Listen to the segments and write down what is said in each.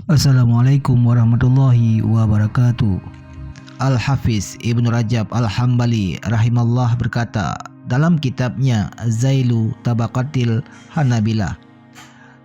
Assalamualaikum warahmatullahi wabarakatuh. Al-Hafiz Ibnu Rajab Al-Hambali rahimallah berkata dalam kitabnya Zailu Tabaqatil Hanabilah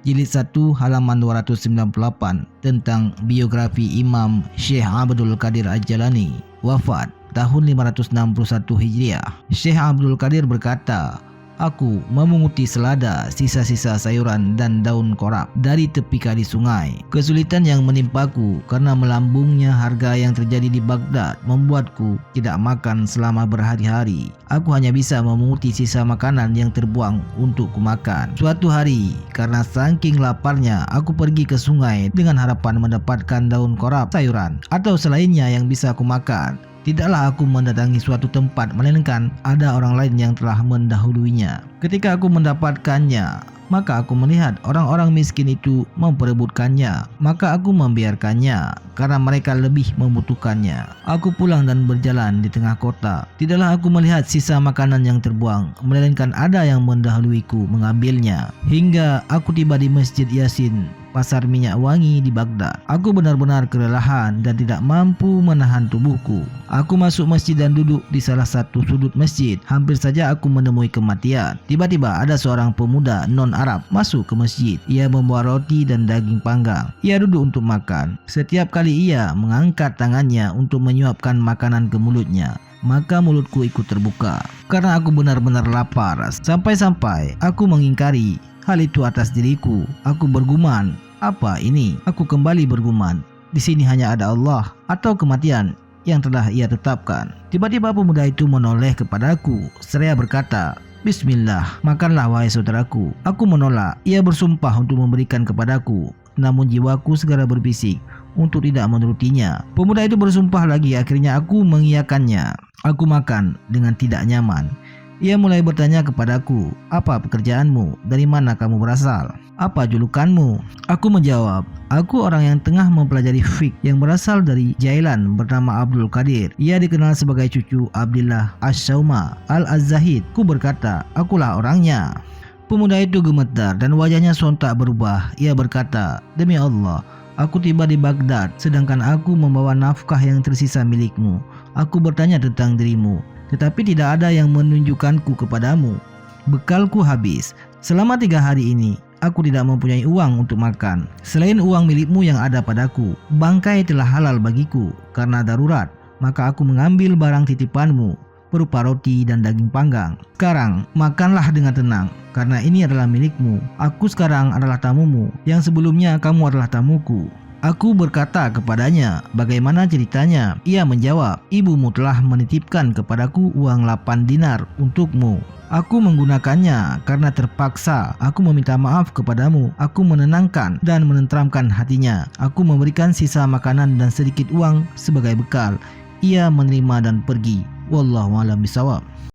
jilid 1 halaman 298 tentang biografi Imam Syekh Abdul Qadir Al-Jalani wafat tahun 561 Hijriah. Syekh Abdul Qadir berkata, "Aku memunguti selada, sisa-sisa sayuran dan daun korab dari tepi kali sungai. Kesulitan yang menimpaku karena melambungnya harga yang terjadi di Baghdad membuatku tidak makan selama berhari-hari. Aku hanya bisa memunguti sisa makanan yang terbuang untuk kumakan. Suatu hari, karena saking laparnya, aku pergi ke sungai dengan harapan mendapatkan daun korab, sayuran, atau selainnya yang bisa kumakan. Tidaklah aku mendatangi suatu tempat, melainkan ada orang lain yang telah mendahuluinya. Ketika aku mendapatkannya, maka aku melihat orang-orang miskin itu memperebutkannya. Maka aku membiarkannya karena mereka lebih membutuhkannya. Aku pulang dan berjalan di tengah kota. Tidaklah aku melihat sisa makanan yang terbuang, melainkan ada yang mendahuluiku mengambilnya. Hingga aku tiba di Masjid Yasin, pasar minyak wangi di Baghdad. Aku benar-benar kelelahan dan tidak mampu menahan tubuhku. Aku masuk masjid dan duduk di salah satu sudut masjid. Hampir saja aku menemui kematian. Tiba-tiba ada seorang pemuda non-Arab masuk ke masjid. Ia membawa roti dan daging panggang. Ia duduk untuk makan. Setiap kali ia mengangkat tangannya untuk menyuapkan makanan ke mulutnya, maka mulutku ikut terbuka karena aku benar-benar lapar. Sampai-sampai aku mengingkari hal itu atas diriku. Aku bergumam, apa ini? Aku kembali bergumam, di sini hanya ada Allah atau kematian yang telah ia tetapkan. Tiba-tiba pemuda itu menoleh kepadaku seraya berkata, "Bismillah, makanlah wahai saudaraku." Aku menolak. Ia bersumpah untuk memberikan kepadaku, namun jiwaku segera berbisik untuk tidak menurutinya. Pemuda itu bersumpah lagi. Akhirnya aku mengiyakannya. Aku makan dengan tidak nyaman. Ia mulai bertanya kepadaku, "Apa pekerjaanmu? Dari mana kamu berasal? Apa julukanmu?" Aku menjawab, "Aku orang yang tengah mempelajari fiqh yang berasal dari Jailan bernama Abdul Qadir. Ia dikenal sebagai cucu Abdillah Asy-Syauma Al-Az-Zahid." Ku berkata, "Akulah orangnya." Pemuda itu gemetar dan wajahnya sontak berubah. Ia berkata, "Demi Allah, aku tiba di Baghdad sedangkan aku membawa nafkah yang tersisa milikmu. Aku bertanya tentang dirimu, tetapi tidak ada yang menunjukkanku kepadamu. Bekalku habis. Selama 3 hari ini, aku tidak mempunyai uang untuk makan. Selain uang milikmu yang ada padaku, bangkai telah halal bagiku karena darurat. Maka aku mengambil barang titipanmu, berupa roti dan daging panggang. Sekarang, makanlah dengan tenang, karena ini adalah milikmu. Aku sekarang adalah tamumu, yang sebelumnya kamu adalah tamuku." Aku berkata kepadanya, "Bagaimana ceritanya?" Ia menjawab, "Ibumu telah menitipkan kepadaku uang 8 dinar untukmu. Aku menggunakannya karena terpaksa. Aku meminta maaf kepadamu. Aku menenangkan dan menenteramkan hatinya. Aku memberikan sisa makanan dan sedikit uang sebagai bekal." Ia menerima dan pergi. Wallahu a'lam bishawab.